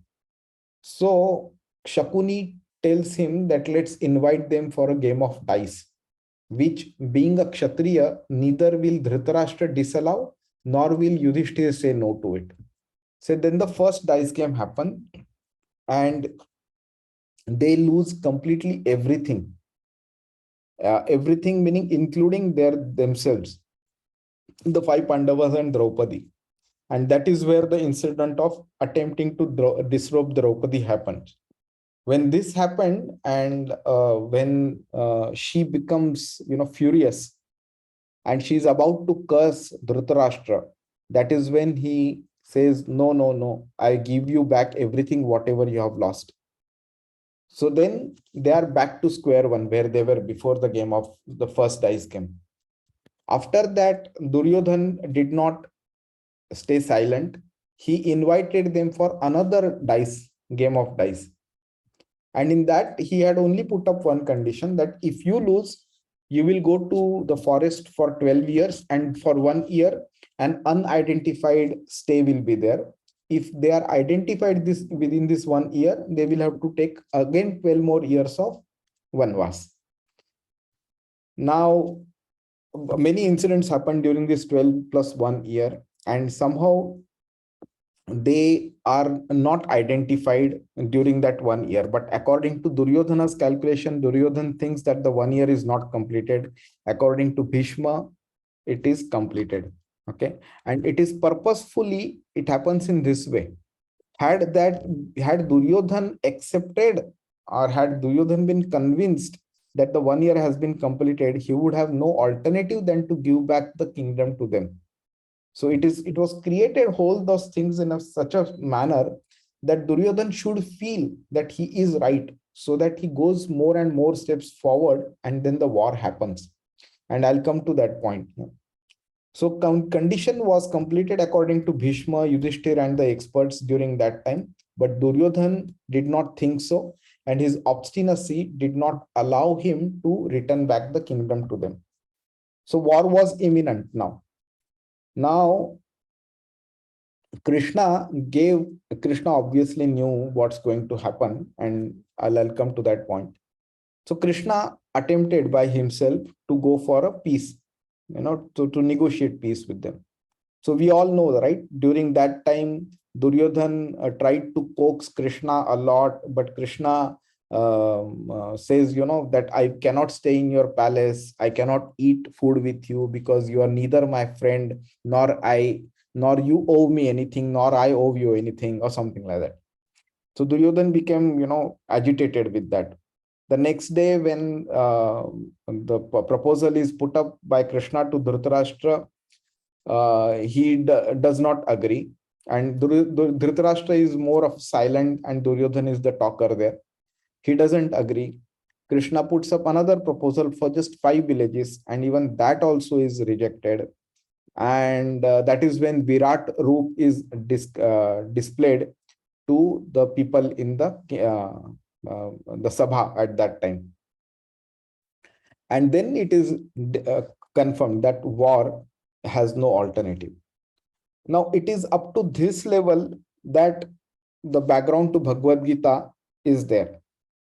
So Shakuni tells him that let's invite them for a game of dice, which, being a Kshatriya, neither will Dhritarashtra disallow nor will Yudhishthir say no to it. So then the first dice game happened and they lose completely everything. Everything meaning including themselves, the 5 Pandavas and Draupadi. And that is where the incident of attempting to disrobe Draupadi happened. When this happened and when she becomes furious and she's about to curse Dhritarashtra, that is when he says, no, I give you back everything, whatever you have lost. So then they are back to square one where they were before the game of the first dice game. After that, Duryodhan did not stay silent. He invited them for another game of dice. And in that, he had only put up one condition, that if you lose, you will go to the forest for 12 years, and for 1 year, an unidentified stay will be there. If they are identified within this 1 year, they will have to take again 12 more years of Vanvas. Now, many incidents happened during this 12 plus 1 year, and somehow they are not identified during that 1 year. But according to Duryodhana's calculation, Duryodhana thinks that the 1 year is not completed. According to Bhishma, it is completed. Okay. And it is purposefully, it happens in this way. Had Duryodhan accepted, or had Duryodhan been convinced that the 1 year has been completed, he would have no alternative than to give back the kingdom to them. So it was created whole those things in such a manner that Duryodhan should feel that he is right, so that he goes more and more steps forward, and then the war happens. And I'll come to that point. So condition was completed according to Bhishma, Yudhishthir, and the experts during that time. But Duryodhan did not think so, and his obstinacy did not allow him to return back the kingdom to them. So war was imminent now. Now, Krishna obviously knew what's going to happen, and I'll come to that point. So Krishna attempted by himself to go for a peace, to negotiate peace with them. So we all know, right? During that time, Duryodhan tried to coax Krishna a lot, but Krishna says, that I cannot stay in your palace. I cannot eat food with you because you are neither my friend nor you owe me anything, nor I owe you anything, or something like that. So Duryodhan became, agitated with that. The next day, when the proposal is put up by Krishna to Dhritarashtra, he does not agree. And Dhritarashtra is more of silent, and Duryodhan is the talker there. He doesn't agree. Krishna puts up another proposal for just 5 villages, and even that also is rejected. And that is when Virat Roop is displayed to the people in the Sabha at that time. And then it is confirmed that war has no alternative. Now, it is up to this level that the background to Bhagavad Gita is there.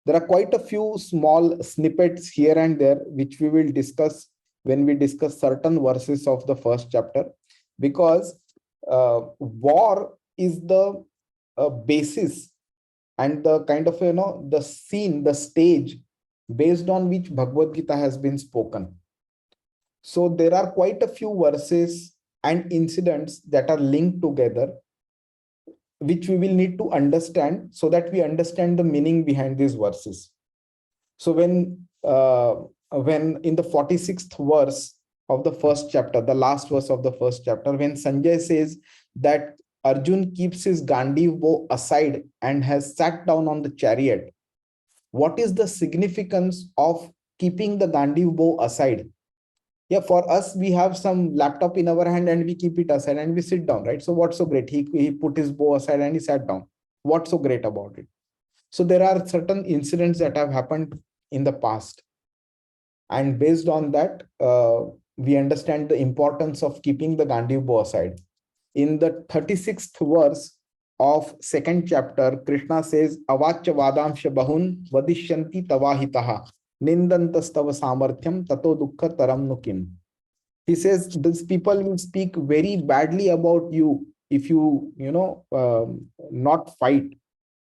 There are quite a few small snippets here and there, which we will discuss when we discuss certain verses of the first chapter, because war is the basis and the kind of, the scene, the stage based on which Bhagavad Gita has been spoken. So there are quite a few verses and incidents that are linked together, which we will need to understand so that we understand the meaning behind these verses. So when in the 46th verse of the first chapter, the last verse of the first chapter, when Sanjay says that Arjun keeps his Gandiv bow aside and has sat down on the chariot, what is the significance of keeping the Gandiv bow aside? Yeah, for us, we have some laptop in our hand and we keep it aside and we sit down, right? So what's so great? He put his bow aside and he sat down. What's so great about it? So there are certain incidents that have happened in the past. And based on that, we understand the importance of keeping the Gandiv bow aside. In the 36th verse of second chapter, Krishna says, Avacha vadamsha bahun vadishyanti tavahitaha nindantastava samarthyam tato dukkha taram nukim. He says, these people will speak very badly about you if you, not fight.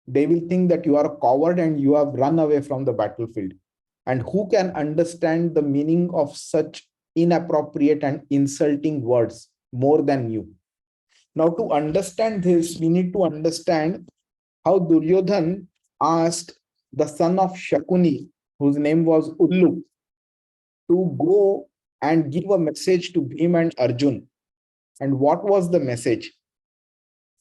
They will think that you are a coward and you have run away from the battlefield. And who can understand the meaning of such inappropriate and insulting words more than you? Now, to understand this, we need to understand how Duryodhan asked the son of Shakuni, whose name was Ullu, to go and give a message to Bhima and Arjun. And what was the message?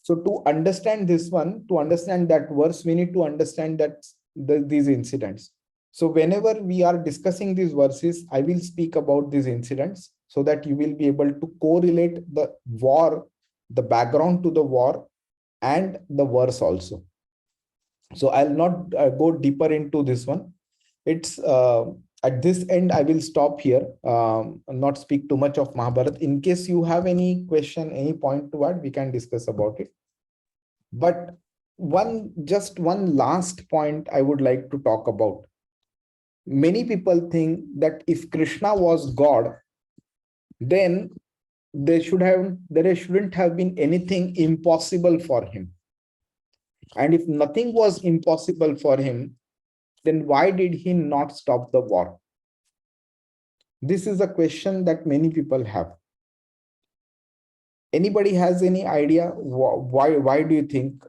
So to understand this one, to understand that verse, we need to understand that these incidents. So whenever we are discussing these verses, I will speak about these incidents so that you will be able to correlate the war, the background to the war, and the verse also. So I'll not go deeper into this one. It's at this end, I will stop here, not speak too much of Mahabharat. In case you have any question, any point to add, we can discuss about it. But just one last point I would like to talk about. Many people think that if Krishna was God, then there shouldn't have been anything impossible for him. And if nothing was impossible for him, then why did he not stop the war? This is a question that many people have. Anybody has any idea why do you think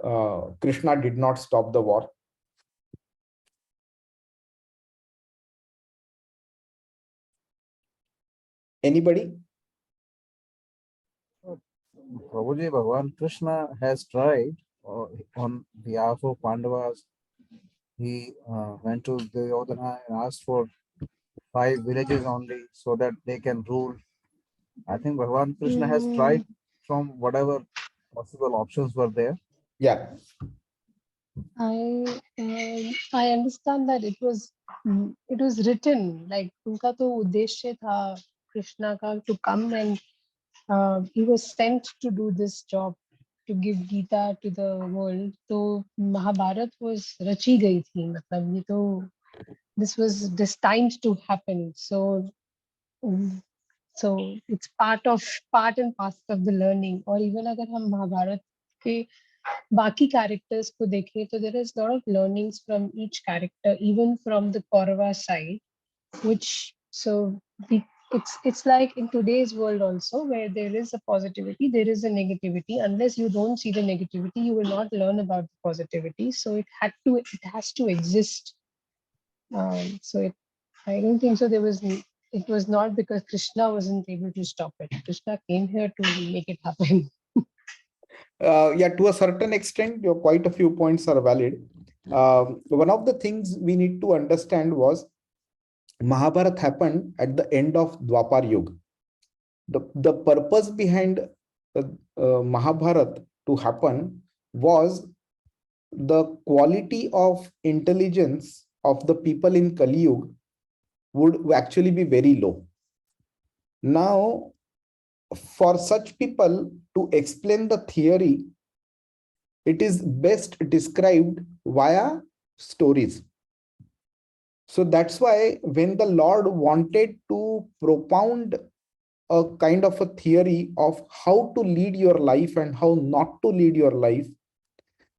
Krishna did not stop the war? Anybody? Prabhuji, Bhagavan Krishna has tried on behalf of Pandavas. He went to Duryodhana and asked for 5 villages only so that they can rule. I think Bhagavan Krishna has tried from whatever possible options were there. Yeah. I understand that it was written like उनका तो उद्देश्य था कृष्णा का to come and he was sent to do this job to give Gita to the world. तो Mahabharat was रची गई थी मतलब ये तो this was destined to happen. So it's part and parcel of the learning. और even अगर हम महाभारत के बाकी characters को देखें तो there is a lot of learnings from each character, even from the Kaurava side, which it's like in today's world also, where there is a positivity, there is a negativity. Unless you don't see the negativity, you will not learn about the positivity. So it has to exist. I don't think so. It was not because Krishna wasn't able to stop it. Krishna came here to make it happen. Yeah, to a certain extent, quite a few points are valid. One of the things we need to understand was Mahabharat happened at the end of Dwapar Yuga. The purpose behind Mahabharat to happen was the quality of intelligence of the people in Kali Yuga would actually be very low. Now, for such people to explain the theory, it is best described via stories. So that's why when the Lord wanted to propound a kind of a theory of how to lead your life and how not to lead your life,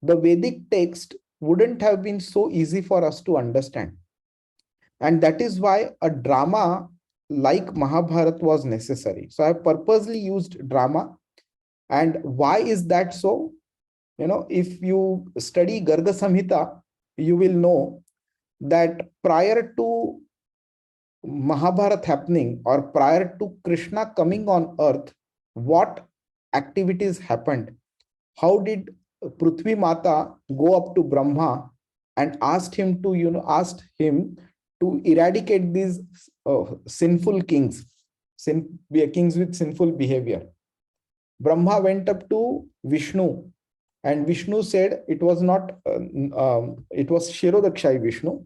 the Vedic text wouldn't have been so easy for us to understand. And that is why a drama like Mahabharat was necessary. So I purposely used drama. And why is that so? If you study Garga Samhita, you will know that prior to Mahabharat happening or prior to Krishna coming on earth, what activities happened? How did Prithvi Mata go up to Brahma and asked him to eradicate these sinful kings, kings with sinful behavior? Brahma went up to Vishnu, and Vishnu said it was not, it was Shirodakshai Vishnu,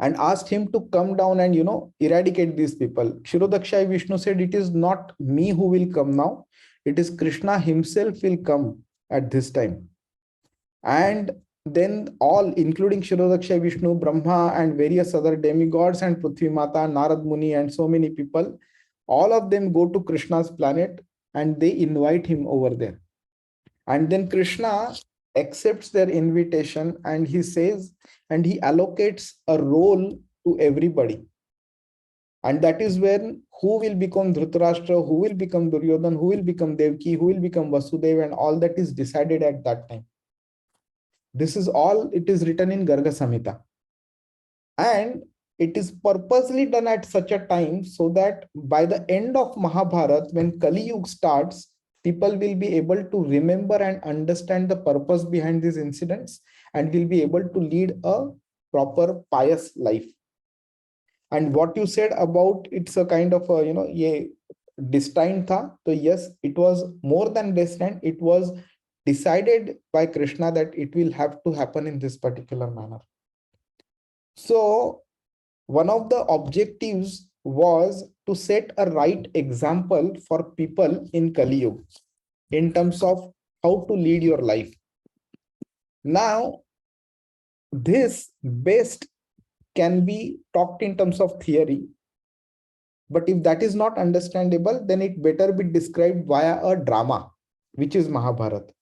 and asked him to come down and eradicate these people. Shirodakshai Vishnu said, it is not me who will come now, it is Krishna himself will come at this time. And then all, including Shirodakshai Vishnu, Brahma and various other demigods and Prithvi Mata, Narad Muni and so many people, all of them go to Krishna's planet and they invite him over there. And then Krishna accepts their invitation and he says, and he allocates a role to everybody. And that is when who will become Dhritarashtra, who will become Duryodhan, who will become Devki, who will become Vasudeva, and all that is decided at that time. This is all, it is written in Garga Samhita. And it is purposely done at such a time so that by the end of Mahabharat, when Kali Yuga starts, people will be able to remember and understand the purpose behind these incidents and will be able to lead a proper pious life. And what you said about it's a kind of a, destined tha. So yes, it was more than destined. It was decided by Krishna that it will have to happen in this particular manner. So one of the objectives was to set a right example for people in Kali Yuga in terms of how to lead your life. Now, this best can be talked in terms of theory, But if that is not understandable, then it better be described via a drama, which is Mahabharata.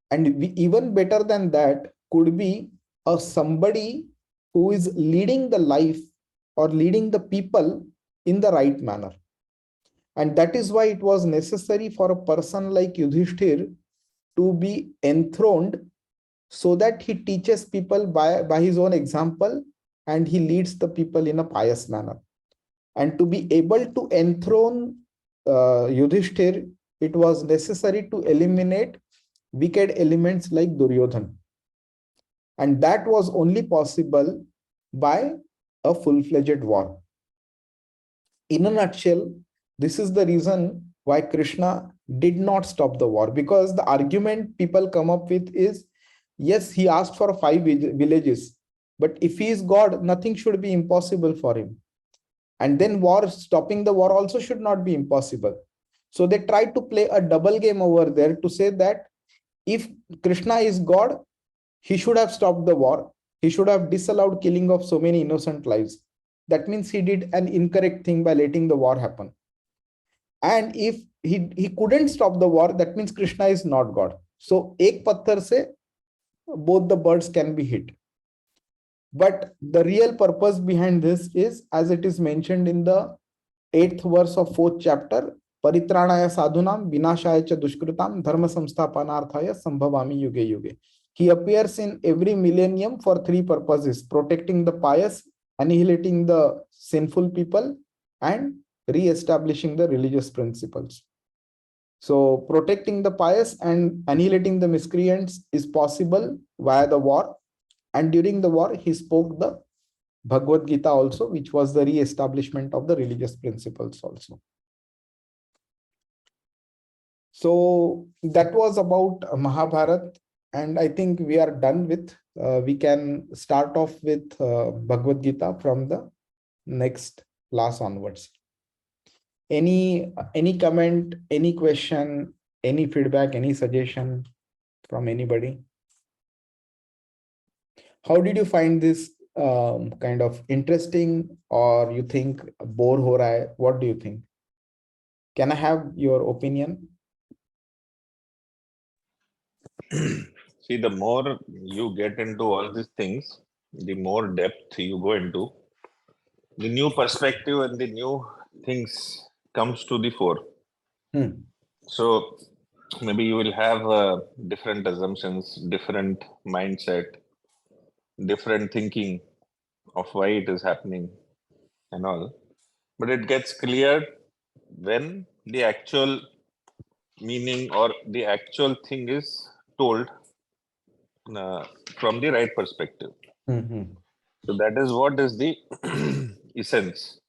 And even better than that could be a somebody who is leading the life or leading the people in the right manner. And that is why it was necessary for a person like Yudhishthir to be enthroned, so that he teaches people by his own example, and he leads the people in a pious manner. And to be able to enthrone Yudhishthir, it was necessary to eliminate wicked elements like Duryodhan. And that was only possible by a full-fledged war. In a nutshell, this is the reason why Krishna did not stop the war, because the argument people come up with is, yes, he asked for 5 villages, but if he is God, nothing should be impossible for him. And then stopping the war also should not be impossible. So they tried to play a double game over there to say that if Krishna is God, he should have stopped the war. He should have disallowed killing of so many innocent lives. That means he did an incorrect thing by letting the war happen. And if he couldn't stop the war, that means Krishna is not God. So ek patthar se both the birds can be hit. But the real purpose behind this is, as it is mentioned in the 8th verse of 4th chapter, Paritranaya sadhunam vinashaya cha dushkritam dharma samsthapanarthaya sambhavami yuge yuge. He appears in every millennium for 3 purposes: protecting the pious, annihilating the sinful people, and re-establishing the religious principles. So protecting the pious and annihilating the miscreants is possible via the war. And during the war, he spoke the Bhagavad Gita also, which was the re-establishment of the religious principles also. So that was about Mahabharat. And I think we are done with, we can start off with Bhagavad Gita from the next class onwards. Any comment, any question, any feedback, any suggestion from anybody? How did you find this kind of interesting, or you think bore ho raha hai? What do you think? Can I have your opinion? See, the more you get into all these things, the more depth you go into, the new perspective and the new things comes to the fore. So maybe you will have different assumptions, different mindset, different thinking of why it is happening and all. But it gets clear when the actual meaning or the actual thing is told from the right perspective. So that is what is the essence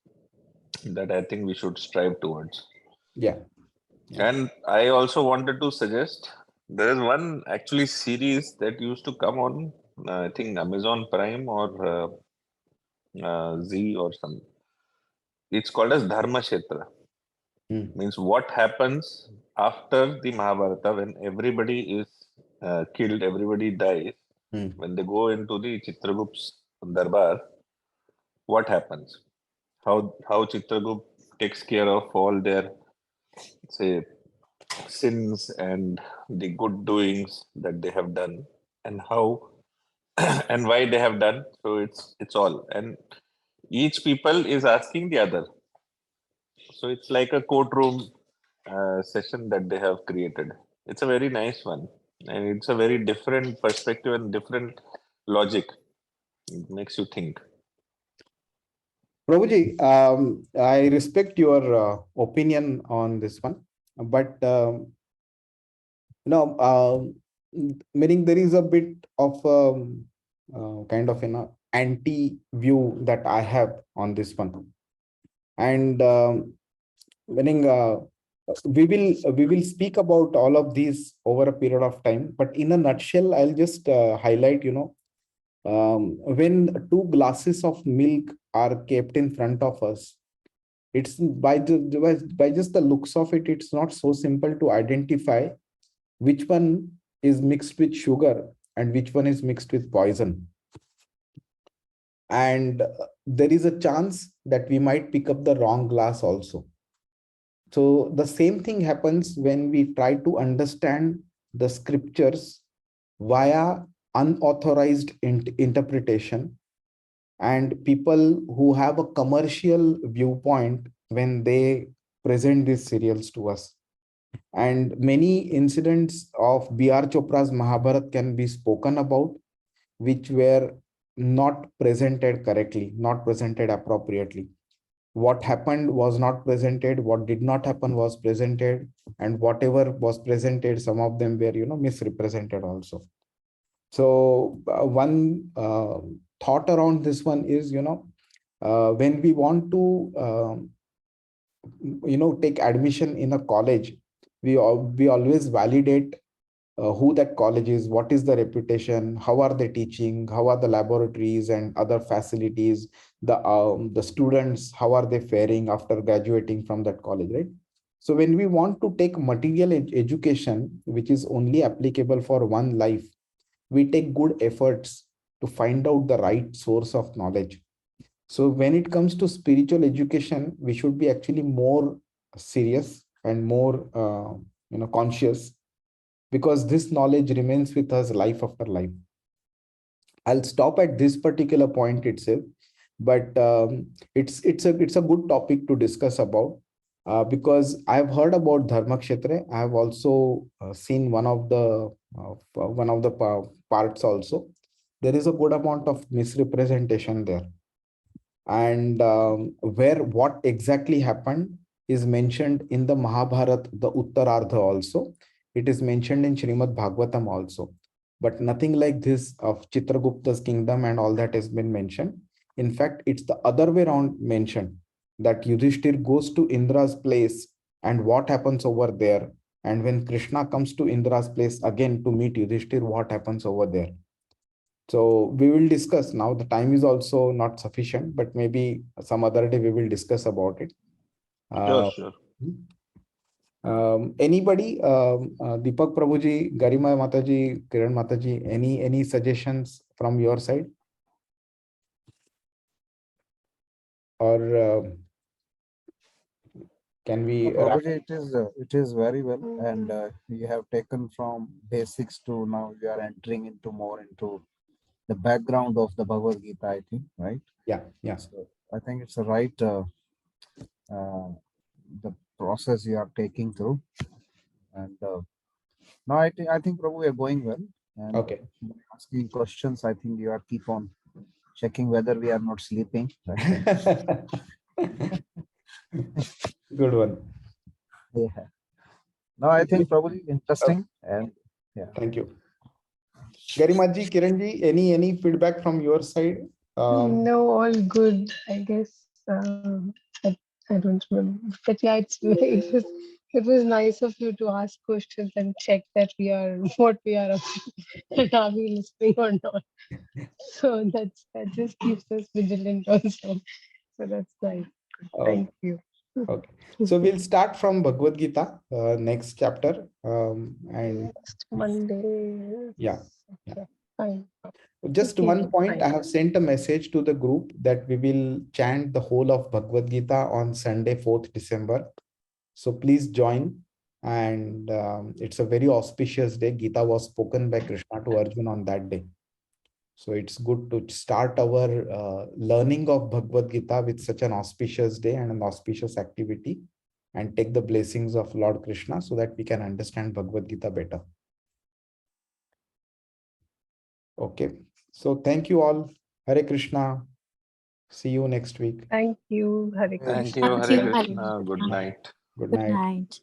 that I think we should strive towards. Yeah. And I also wanted to suggest, there is one actually series that used to come on, I think Amazon Prime or Z or some. It's called as Dharma Kshetra. Means what happens after the Mahabharata when everybody is killed, everybody dies. When they go into the Chitragupta's Darbar, what happens? How Chitragupt takes care of all their, say, sins and the good doings that they have done, and how and why they have done. So it's all, and each people is asking the other. So it's like a courtroom session that they have created. It's a very nice one, and it's a very different perspective and different logic. It makes you think. Prabhuji, I respect your opinion on this one, but meaning there is a bit of kind of anti view that I have on this one, and meaning we will speak about all of these over a period of time. But in a nutshell, I'll just highlight, when 2 glasses of milk are kept in front of us, it's by just the looks of it, it's not so simple to identify which one is mixed with sugar and which one is mixed with poison. And there is a chance that we might pick up the wrong glass also. So the same thing happens when we try to understand the scriptures via unauthorized interpretation, and people who have a commercial viewpoint when they present these serials to us. And many incidents of B.R. Chopra's Mahabharat can be spoken about, which were not presented correctly, not presented appropriately. What happened was not presented, what did not happen was presented, and whatever was presented, some of them were, misrepresented also. So one thought around this one is, when we want to, take admission in a college, we always validate who that college is, what is the reputation, how are they teaching, how are the laboratories and other facilities, the students, how are they faring after graduating from that college, right? So when we want to take material education, which is only applicable for one life, we take good efforts to find out the right source of knowledge. So when it comes to spiritual education, we should be actually more serious and more conscious, because this knowledge remains with us life after life. I'll stop at this particular point itself, but it's a good topic to discuss about, because I've heard about Dharma Kshetra. I have also seen one of the parts also. There is a good amount of misrepresentation there, and where what exactly happened is mentioned in the Mahabharat, the Uttarardha also. It is mentioned in Srimad Bhagavatam also, but nothing like this of Chitragupta's kingdom and all that has been mentioned. In fact, it's the other way around mentioned, that Yudhishthir goes to Indra's place and what happens over there. And when Krishna comes to Indra's place again to meet Yudhishthir, what happens over there. So we will discuss now. The time is also not sufficient, but maybe some other day we will discuss about it. Sure. Anybody, Deepak Prabhuji, Garima Mataji, Kiran Mataji, any suggestions from your side? Or can we wrap? Prabhuji, it is very well, and you have taken from basics to now you are entering into more into the background of the Bhagavad Gita, I think, right? Yeah. So I think it's the right the process you are taking through, and now I think Prabhu, we are going well, and Okay. by asking questions, I think you are keep on checking whether we are not sleeping. Right? Good one. Yeah. No, I think probably interesting, and yeah. Thank you. Garimaji, Kiranji, any feedback from your side? No, all good. I guess I don't remember, but yeah, it was nice of you to ask questions and check that we are what we are up to, and are we listening or not. So that just keeps us vigilant also. So that's nice. Thank you. Okay. So we'll start from Bhagavad Gita, next chapter, and Next Monday. yeah. Okay, fine. Just Okay, one point, fine. I have sent a message to the group that we will chant the whole of Bhagavad Gita on Sunday, 4th December. So please join. And it's a very auspicious day. Gita was spoken by Krishna to Arjuna on that day. So it's good to start our learning of Bhagavad Gita with such an auspicious day and an auspicious activity, and take the blessings of Lord Krishna so that we can understand Bhagavad Gita better. Okay. So thank you all. Hare Krishna. See you next week. Thank you. Hare Thank Krishna. you. Thank Hare you. Krishna. Good night. Good Good night. night.